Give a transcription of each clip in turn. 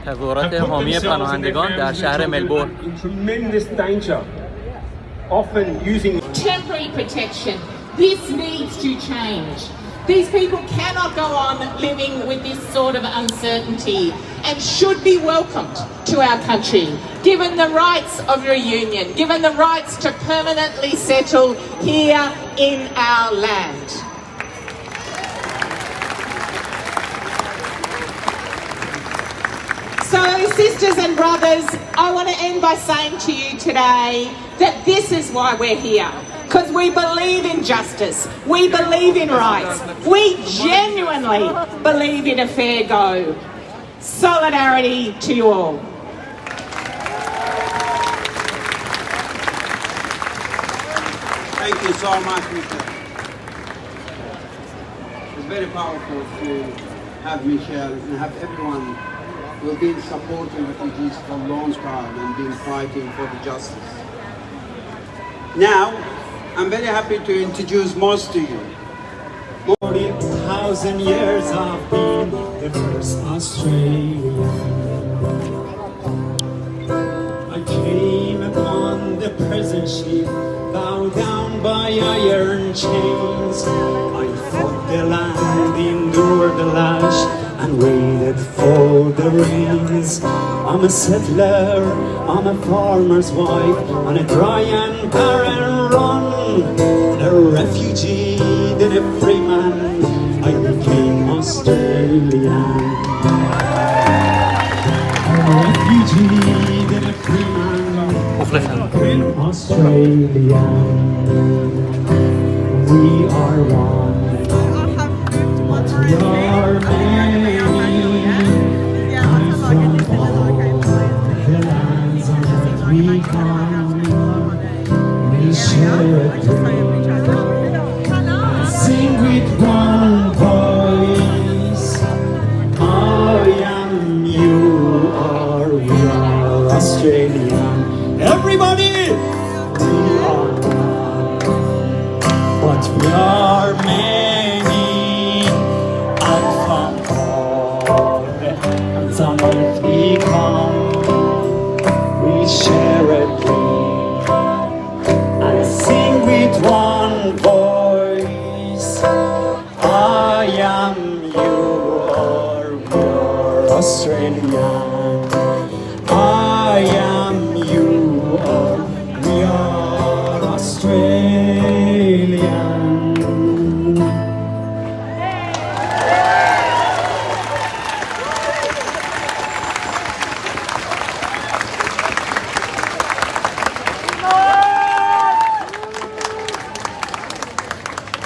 تظاهرات حامی پناهندگان در شهر ملبورن. Temporary protection. This needs to change. These people cannot go on living with this sort of uncertainty and should be welcomed to our country, given the rights of reunion, given the rights to permanently settle here in our land. So, sisters and brothers, I want to end by saying to you today that this is why we're here. Because we believe in justice, we believe in rights, we genuinely believe in a fair go. Solidarity to you all. Thank you so much, Michelle. It's very powerful to have Michelle and have everyone who have been supporting refugees for a long time and been fighting for the justice. Now, I'm very happy to introduce most to you. 40,000 years I've been the first Australian. I came upon the prison ship, bound down by iron chains. I fought the land, endured the lash, and waited for the rains. I'm a settler, I'm a farmer's wife, on a dry and barren run. A refugee, then a free man, I became Australian. A refugee, then a free man, I became Australian. We are one, but we are many. From all the lands on earth we come, we share a dream. Sing with one voice. I am, you are, we are Australian. Everybody! We are one, but we are many. And from all the hands on earth we come, we share a dream. And sing with one voice. I am, you are, we are Australian. I am, you are, we are Australian.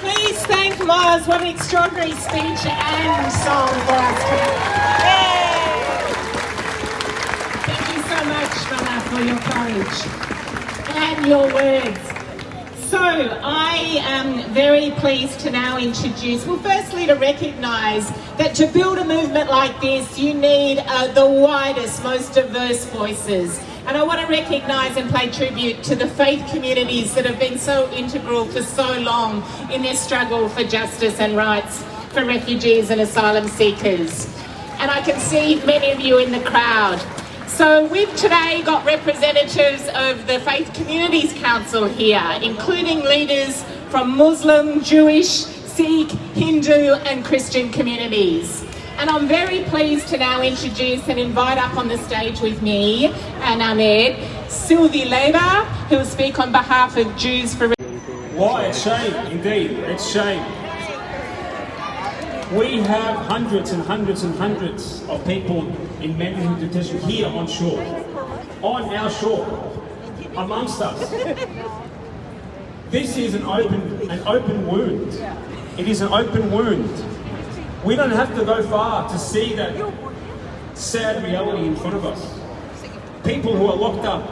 Please thank Mars. What an extraordinary speech and song for us today. Yay! Thank you so much, Mama, for your courage and your words. So I am very pleased to now introduce, well, firstly to recognise that to build a movement like this, you need the widest, most diverse voices. And I want to recognise and pay tribute to the faith communities that have been so integral for so long in their struggle for justice and rights for refugees and asylum seekers. And I can see many of you in the crowd. So we've today got representatives of the Faith Communities Council here, including leaders from Muslim, Jewish, Sikh, Hindu and Christian communities. And I'm very pleased to now introduce and invite up on the stage with me and Ahmed, Sylvie Labour, who will speak on behalf of Jews for... Why? It's shame, indeed, it's shame. We have hundreds and hundreds and hundreds of people in mental detention here on shore, on our shore, amongst us. This is an open wound. It is an open wound. We don't have to go far to see that sad reality in front of us. People who are locked up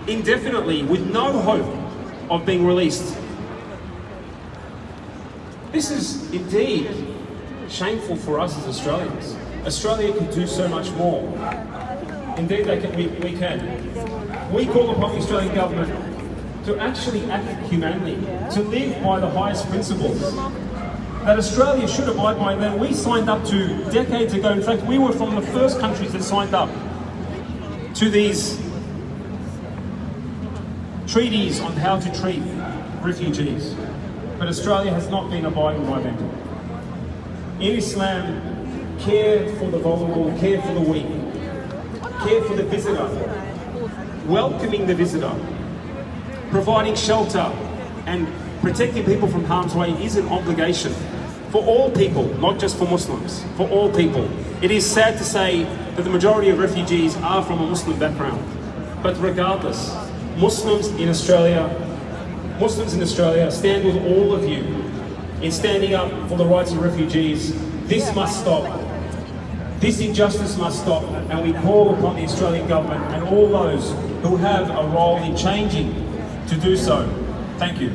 indefinitely with no hope of being released. This is indeed shameful for us as Australians. Australia can do so much more. Indeed, we can. We call upon the Australian government to actually act humanely, to live by the highest principles. that Australia should abide by, that we signed up to decades ago. In fact, we were from the first countries that signed up to these treaties on how to treat refugees. But Australia has not been abiding by them. In Islam, care for the vulnerable, care for the weak, care for the visitor, welcoming the visitor, providing shelter and protecting people from harm's way is an obligation for all people, not just for Muslims, for all people. It is sad to say that the majority of refugees are from a Muslim background. But regardless, Muslims in Australia stand with all of you in standing up for the rights of refugees. This must stop. This injustice must stop, and we call upon the Australian government and all those who have a role in changing to do so. Thank you.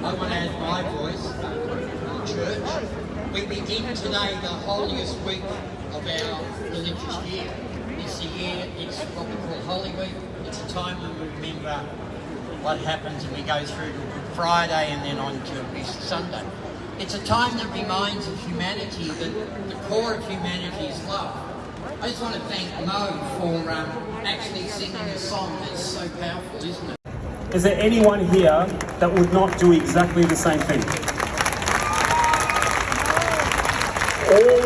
I want to add my voice. Church, we begin today the holiest week of our religious year. It's the year, it's what we call Holy Week. It's a time when we remember what happens and we go through to Good Friday and then on to Easter Sunday. It's a time that reminds of humanity, that the core of humanity is love. I just want to thank Mo for actually singing a song that's so powerful, isn't it? Is there anyone here that would not do exactly the same thing? All